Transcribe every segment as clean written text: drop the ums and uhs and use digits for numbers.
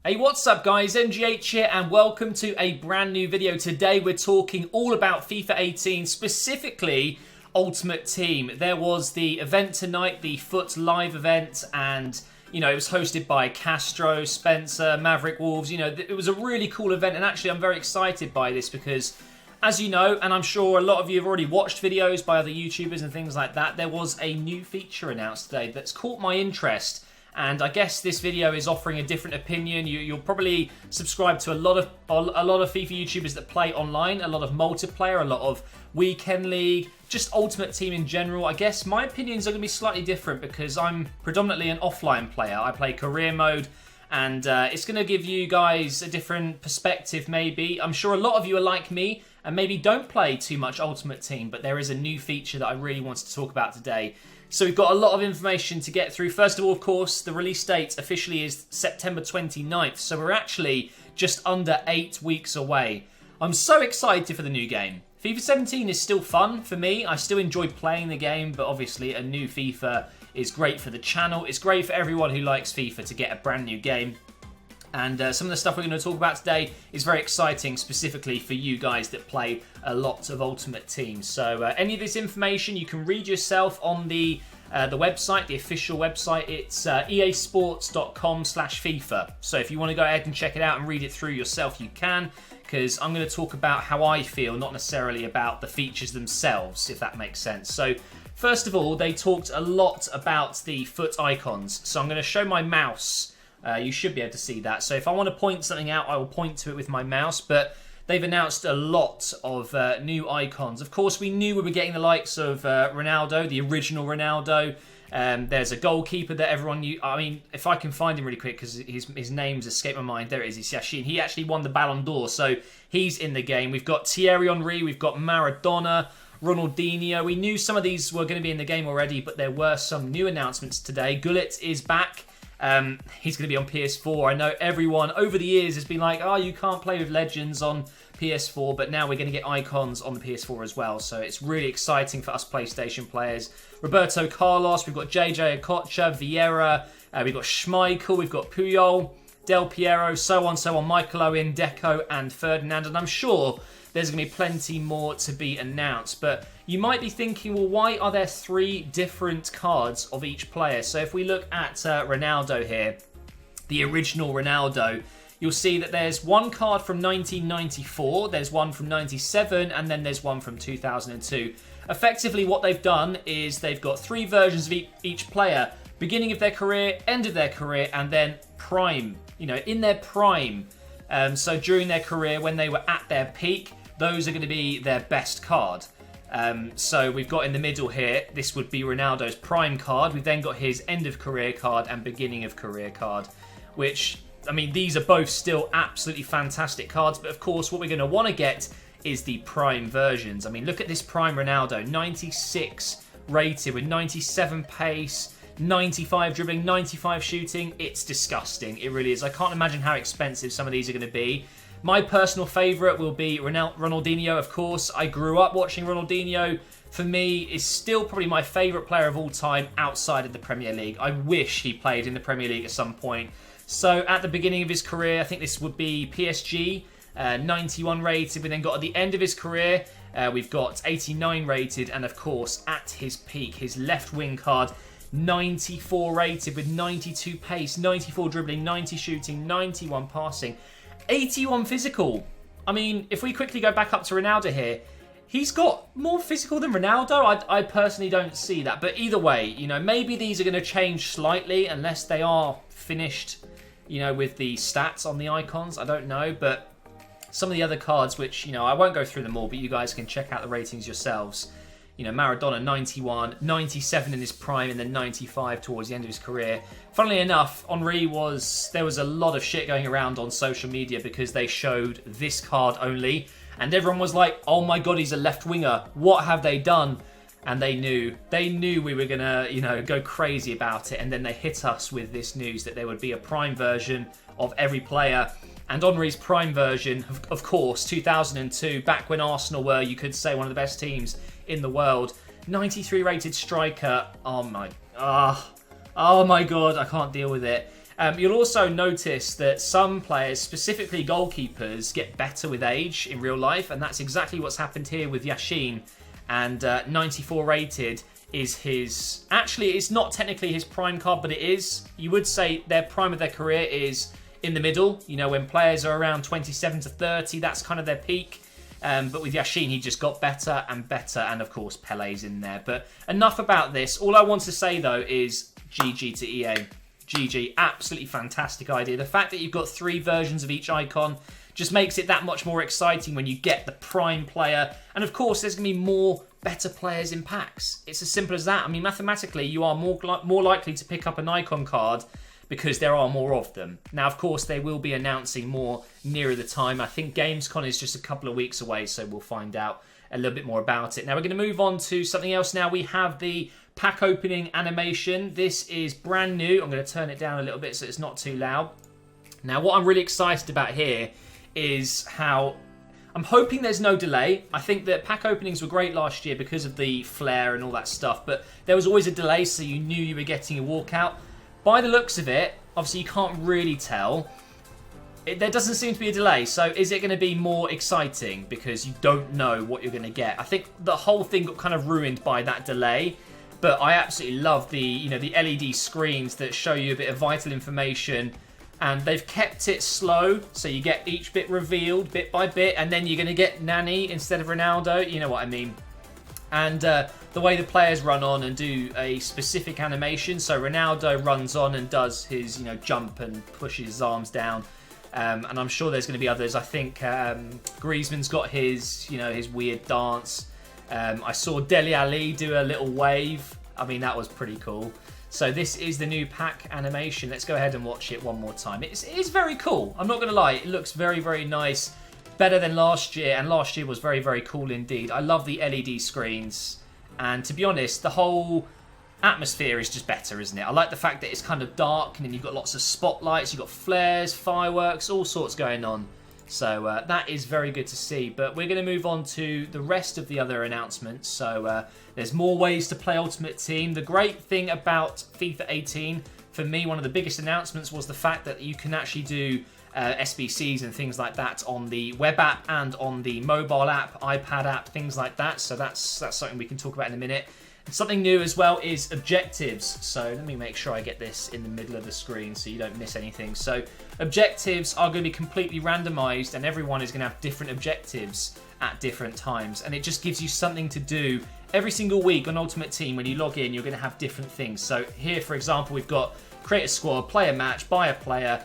Hey, what's up guys, NGH here and welcome to a brand new video. Today we're talking all about FIFA 18, specifically Ultimate Team. There was the event tonight, the FUT Live event, and you know, it was hosted by Castro, Spencer, Maverick Wolves. You know, it was a really cool event, and actually I'm very excited by this because, as you know, and I'm sure a lot of you have already watched videos by other YouTubers and things like that, there was a new feature announced today that's caught my interest. And I guess this video is offering a different opinion. You'll probably subscribe to a lot of FIFA YouTubers that play online, a lot of multiplayer, a lot of weekend league, just Ultimate Team in general. I guess my opinions are going to be slightly different because I'm predominantly an offline player. I play career mode, and it's going to give you guys a different perspective maybe. I'm sure a lot of you are like me and maybe don't play too much Ultimate Team, but there is a new feature that I really wanted to talk about today. So we've got a lot of information to get through. First of all, of course, the release date officially is September 29th. So we're actually just under 8 weeks away. I'm so excited for the new game. FIFA 17 is still fun for me. I still enjoy playing the game, but obviously a new FIFA is great for the channel. It's great for everyone who likes FIFA to get a brand new game. And some of the stuff we're going to talk about today is very exciting, specifically for you guys that play a lot of Ultimate Team. So any of this information you can read yourself on the website, the official website. It's easports.com/FIFA. So if you want to go ahead and check it out and read it through yourself, you can, because I'm going to talk about how I feel, not necessarily about the features themselves, if that makes sense. So first of all, they talked a lot about the FUT icons. So I'm going to show my mouse. You should be able to see that. So if I want to point something out, I will point to it with my mouse. But they've announced a lot of new icons. Of course, we knew we were getting the likes of Ronaldo, the original Ronaldo. There's a goalkeeper that everyone knew. I mean, if I can find him really quick, because his name's escaped my mind. There it is, it's Yashin. He actually won the Ballon d'Or, so he's in the game. We've got Thierry Henry, we've got Maradona, Ronaldinho. We knew some of these were going to be in the game already, but there were some new announcements today. Gullit is back. He's going to be on PS4. I know everyone over the years has been like, oh, you can't play with legends on PS4, but now we're going to get icons on the PS4 as well. So it's really exciting for us PlayStation players. Roberto Carlos, we've got JJ Okocha, Vieira, we've got Schmeichel, we've got Puyol, Del Piero, so on, Michael Owen, Deco, and Ferdinand. And I'm sure there's going to be plenty more to be announced. But you might be thinking, well, why are there 3 different cards of each player? So if we look at Ronaldo here, the original Ronaldo, you'll see that there's one card from 1994, there's one from 97, and then there's one from 2002. Effectively, what they've done is they've got 3 versions of each player, beginning of their career, end of their career, and then prime, you know, in their prime. So during their career, when they were at their peak, those are going to be their best card. So we've got in the middle here, this would be Ronaldo's prime card. We've then got his end of career card and beginning of career card, which, I mean, these are both still absolutely fantastic cards. But of course, what we're going to want to get is the prime versions. I mean, look at this prime Ronaldo, 96 rated with 97 pace, 95 dribbling, 95 shooting. It's disgusting. It really is. I can't imagine how expensive some of these are going to be. My personal favourite will be Ronaldinho, of course. I grew up watching Ronaldinho. For me, is still probably my favourite player of all time outside of the Premier League. I wish he played in the Premier League at some point. So at the beginning of his career, I think this would be PSG, 91 rated. We then got at the end of his career, we've got 89 rated. And of course, at his peak, his left wing card, 94 rated with 92 pace, 94 dribbling, 90 shooting, 91 passing, 81 physical. I mean, if we quickly go back up to Ronaldo here, he's got more physical than Ronaldo. I personally don't see that. But either way, you know, maybe these are going to change slightly unless they are finished, you know, with the stats on the icons. I don't know. But some of the other cards, which, you know, I won't go through them all, but you guys can check out the ratings yourselves. You know, Maradona 91, 97 in his prime, and then 95 towards the end of his career. Funnily enough, Henry there was a lot of shit going around on social media because they showed this card only. And everyone was like, oh my god, he's a left winger. What have they done? And they knew we were going to, you know, go crazy about it. And then they hit us with this news that there would be a prime version of every player. And Henry's prime version, of course, 2002, back when Arsenal were, you could say, one of the best teams in the world. 93 rated striker. Oh my god, I can't deal with it. You'll also notice that some players, specifically goalkeepers, get better with age in real life, and that's exactly what's happened here with Yashin. And 94 rated is his... Actually, it's not technically his prime card, but it is. You would say their prime of their career is in the middle. You know, when players are around 27 to 30, that's kind of their peak. But with Yashin, he just got better and better. And, of course, Pele's in there. But enough about this. All I want to say, though, is GG to EA. GG. Absolutely fantastic idea. The fact that you've got 3 versions of each icon just makes it that much more exciting when you get the prime player. And, of course, there's going to be more better players in packs. It's as simple as that. I mean, mathematically, you are more likely to pick up an icon card because there are more of them. Now, of course, they will be announcing more nearer the time. I think Gamescom is just a couple of weeks away, so we'll find out a little bit more about it. Now, we're going to move on to something else now. We have the pack opening animation. This is brand new. I'm going to turn it down a little bit so it's not too loud. Now, what I'm really excited about here is how... I'm hoping there's no delay. I think that pack openings were great last year because of the flare and all that stuff, but there was always a delay, so you knew you were getting a walkout. By the looks of it, obviously you can't really tell. There doesn't seem to be a delay, so is it going to be more exciting because you don't know what you're going to get? I think the whole thing got kind of ruined by that delay, but I absolutely love the the LED screens that show you a bit of vital information, and they've kept it slow, so you get each bit revealed bit by bit, and then you're going to get Nani instead of Ronaldo, you know what I mean. And the way the players run on and do a specific animation, so Ronaldo runs on and does his jump and pushes his arms down, and I'm sure there's going to be others. I think Griezmann's got his his weird dance. I saw Dele Alli do a little wave. I mean, that was pretty cool. So this is the new pack animation. Let's go ahead and watch it one more time. It is very cool. I'm not going to lie. It looks very, very nice. Better than last year, and last year was very, very cool indeed. I love the LED screens, and to be honest, the whole atmosphere is just better, isn't it? I like the fact that it's kind of dark, and then you've got lots of spotlights, you've got flares, fireworks, all sorts going on. So that is very good to see. But we're going to move on to the rest of the other announcements. So there's more ways to play Ultimate Team. The great thing about FIFA 18, for me, one of the biggest announcements was the fact that you can actually do SBCs and things like that on the web app and on the mobile app, iPad app, things like that. So that's something we can talk about in a minute. And something new as well is objectives. So let me make sure I get this in the middle of the screen so you don't miss anything. So objectives are going to be completely randomized, and everyone is going to have different objectives at different times. And it just gives you something to do every single week on Ultimate Team. When you log in, you're going to have different things. So here, for example, we've got create a squad, play a match, buy a player,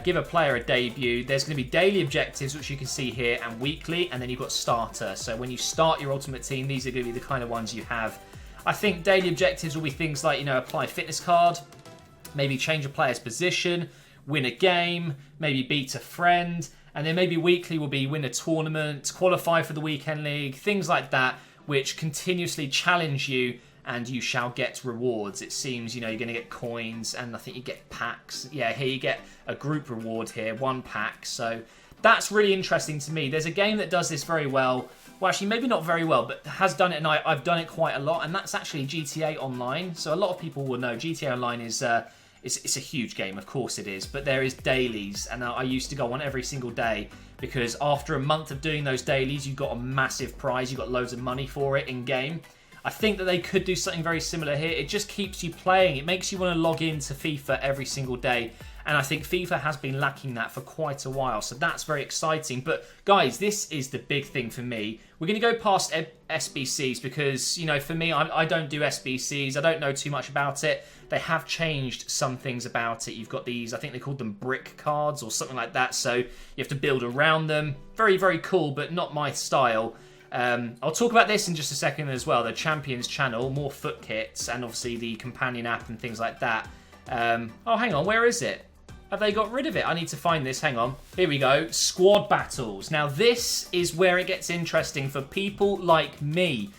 give a player a debut. There's going to be daily objectives, which you can see here, and weekly, and then you've got starter. So when you start your Ultimate Team, these are going to be the kind of ones you have. I think daily objectives will be things like, apply fitness card, maybe change a player's position, win a game, maybe beat a friend, and then maybe weekly will be win a tournament, qualify for the weekend league, things like that, which continuously challenge you, and you shall get rewards. It seems, you're going to get coins, and I think you get packs. Yeah, here you get a group reward here, 1 pack. So that's really interesting to me. There's a game that does this very well. Well, actually, maybe not very well, but has done it, and I've done it quite a lot, and that's actually GTA Online. So a lot of people will know GTA Online is it's a huge game, of course it is, but there is dailies, and I used to go on every single day because after a month of doing those dailies, you got a massive prize, you got loads of money for it in-game. I think that they could do something very similar here. It just keeps you playing. It makes you want to log into FIFA every single day. And I think FIFA has been lacking that for quite a while. So that's very exciting. But guys, this is the big thing for me. We're going to go past SBCs because, for me, I don't do SBCs. I don't know too much about it. They have changed some things about it. You've got these, I think they called them brick cards or something like that. So you have to build around them. Very, very cool, but not my style. I'll talk about this in just a second as well. The Champions channel, more foot kits, and obviously the companion app and things like that. Oh, hang on, where is it? Have they got rid of it? I need to find this. Hang on. Here we go. Squad battles. Now, this is where it gets interesting for people like me.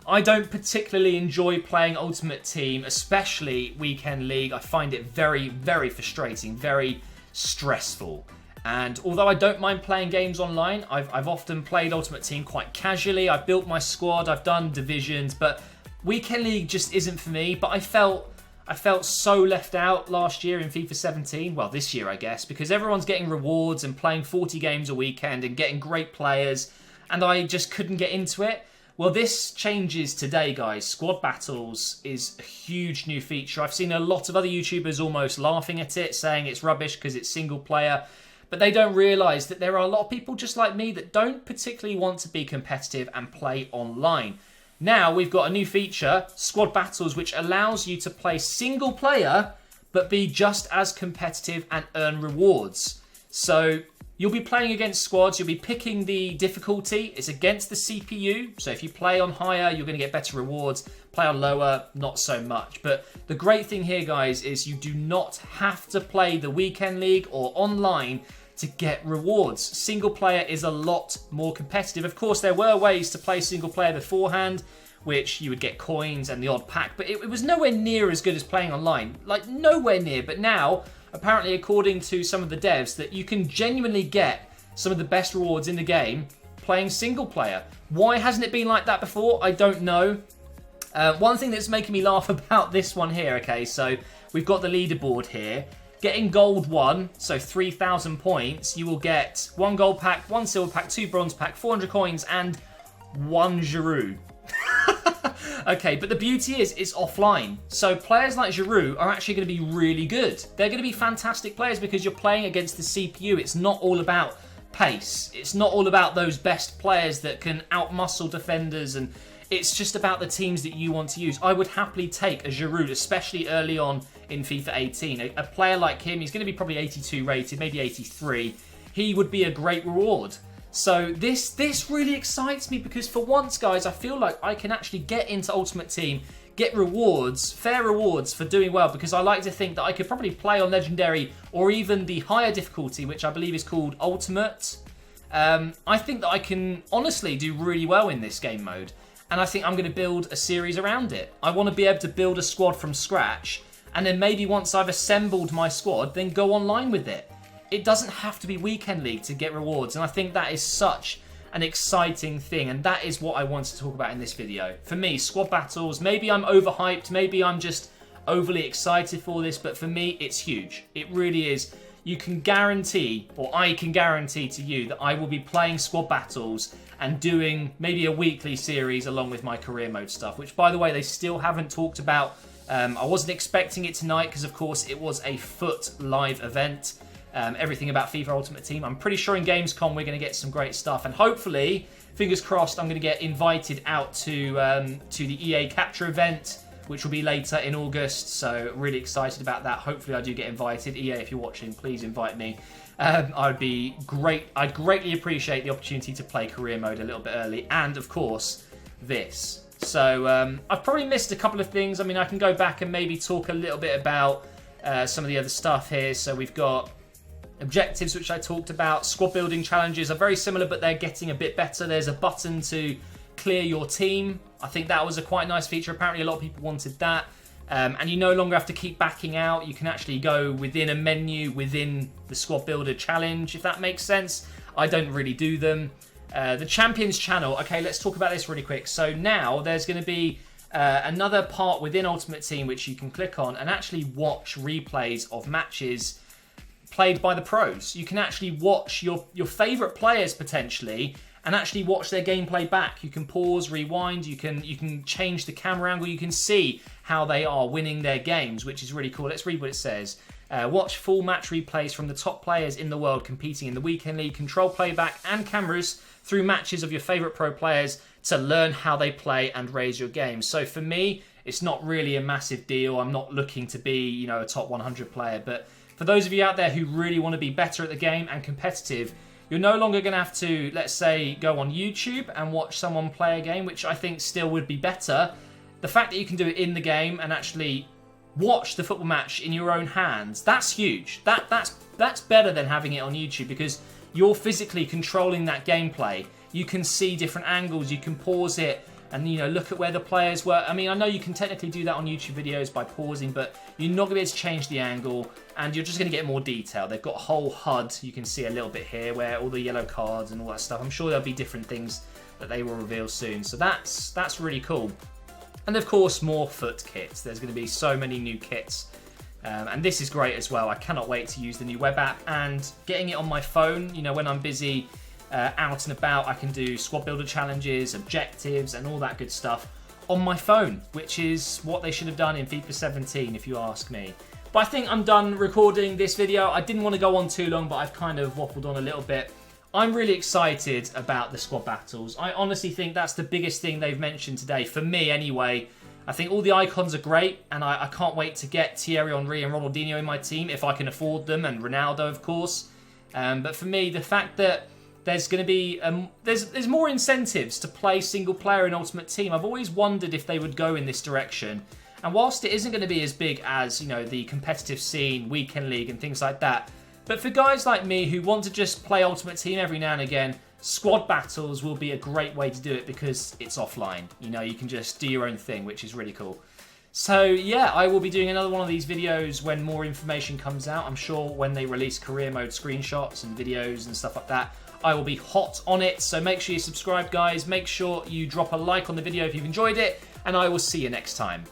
I don't particularly enjoy playing Ultimate Team, especially Weekend League. I find it very, very frustrating, very stressful. And although I don't mind playing games online, I've often played Ultimate Team quite casually. I've built my squad, I've done divisions, but Weekend League just isn't for me. But I felt I felt so left out last year in FIFA 17. Well, this year, I guess, because everyone's getting rewards and playing 40 games a weekend and getting great players, and I just couldn't get into it. Well, this changes today, guys. Squad Battles is a huge new feature. I've seen a lot of other YouTubers almost laughing at it, saying it's rubbish because it's single player. But they don't realise that there are a lot of people just like me that don't particularly want to be competitive and play online. Now we've got a new feature, Squad Battles, which allows you to play single player but be just as competitive and earn rewards. So you'll be playing against squads, you'll be picking the difficulty, it's against the CPU, so if you play on higher, you're going to get better rewards, play on lower, not so much. But the great thing here, guys, is you do not have to play the weekend league or online to get rewards. Single player is a lot more competitive. Of course, there were ways to play single player beforehand, which you would get coins and the odd pack, but it was nowhere near as good as playing online. Like, nowhere near. But now, apparently, according to some of the devs, that you can genuinely get some of the best rewards in the game playing single player. Why hasn't it been like that before? I don't know. One thing that's making me laugh about this one here, okay, so we've got the leaderboard here. Getting gold 1, so 3,000 points, you will get 1 gold pack, 1 silver pack, 2 bronze pack, 400 coins, and 1 Giroud. Okay, but the beauty is it's offline. So players like Giroud are actually going to be really good. They're going to be fantastic players because you're playing against the CPU. It's not all about pace. It's not all about those best players that can outmuscle defenders, and it's just about the teams that you want to use. I would happily take a Giroud, especially early on in FIFA 18. A player like him, he's going to be probably 82 rated, maybe 83. He would be a great reward. So this really excites me because for once, guys, I feel like I can actually get into Ultimate Team, get rewards, fair rewards for doing well, because I like to think that I could probably play on Legendary or even the higher difficulty, which I believe is called Ultimate. I think that I can honestly do really well in this game mode. And I think I'm going to build a series around it. I want to be able to build a squad from scratch, and then maybe once I've assembled my squad, then go online with it. It doesn't have to be Weekend League to get rewards, and I think that is such an exciting thing, and that is what I want to talk about in this video. For me, Squad Battles, maybe I'm overhyped, maybe I'm just overly excited for this, but for me, it's huge. It really is. You can guarantee, or I can guarantee to you, that I will be playing Squad Battles and doing maybe a weekly series along with my career mode stuff, which, by the way, they still haven't talked about. I wasn't expecting it tonight because, of course, it was a FUT live event. Everything about FIFA Ultimate Team. I'm pretty sure in Gamescom we're going to get some great stuff, and hopefully, fingers crossed, I'm going to get invited out to the EA Capture event, which will be later in August. So really excited about that. Hopefully, I do get invited. EA, if you're watching, please invite me. I'd greatly appreciate the opportunity to play career mode a little bit early, and of course, this. So I've probably missed a couple of things. I mean, I can go back and maybe talk a little bit about some of the other stuff here. So we've got objectives, which I talked about. Squad building challenges are very similar, but they're getting a bit better. There's a button to clear your team. I think that was a quite nice feature. Apparently a lot of people wanted that. And you no longer have to keep backing out. You can actually go within a menu within the squad builder challenge, if that makes sense. I don't really do them. The Champions channel. Okay, let's talk about this really quick. So now there's going to be another part within Ultimate Team which you can click on and actually watch replays of matches played by the pros. You can actually watch your favourite players potentially and actually watch their gameplay back. You can pause, rewind, you can change the camera angle, you can see how they are winning their games, which is really cool. Let's read what it says. Watch full match replays from the top players in the world competing in the Weekend League. Control playback and cameras through matches of your favourite pro players to learn how they play and raise your game. So for me, it's not really a massive deal. I'm not looking to be, a top 100 player, but for those of you out there who really want to be better at the game and competitive, you're no longer going to have to, let's say, go on YouTube and watch someone play a game, which I think still would be better. The fact that you can do it in the game and actually watch the football match in your own hands, that's huge. That's better than having it on YouTube because you're physically controlling that gameplay. You can see different angles, you can pause it, and look at where the players were. I mean, I know you can technically do that on YouTube videos by pausing, but you're not going to be able to change the angle, and you're just going to get more detail. They've got a whole HUD, you can see a little bit here, where all the yellow cards and all that stuff. I'm sure there'll be different things that they will reveal soon. So that's really cool. And of course, more foot kits. There's going to be so many new kits. And this is great as well. I cannot wait to use the new web app and getting it on my phone. You know, when I'm busy out and about, I can do squad builder challenges, objectives, and all that good stuff on my phone, which is what they should have done in FIFA 17, if you ask me. But I think I'm done recording this video. I didn't want to go on too long, but I've kind of waffled on a little bit. I'm really excited about the squad battles. I honestly think that's the biggest thing they've mentioned today, for me anyway. I think all the icons are great, and I can't wait to get Thierry Henry and Ronaldinho in my team, if I can afford them, and Ronaldo, of course. But for me, the fact that there's going to be there's more incentives to play single player in Ultimate Team. I've always wondered if they would go in this direction. And whilst it isn't going to be as big as, you know, the competitive scene, weekend league and things like that, but for guys like me who want to just play Ultimate Team every now and again, squad battles will be a great way to do it because it's offline. You know, you can just do your own thing, which is really cool. So yeah, I will be doing another one of these videos when more information comes out. I'm sure when they release career mode screenshots and videos and stuff like that, I will be hot on it. So make sure you subscribe, guys. Make sure you drop a like on the video if you've enjoyed it, and I will see you next time.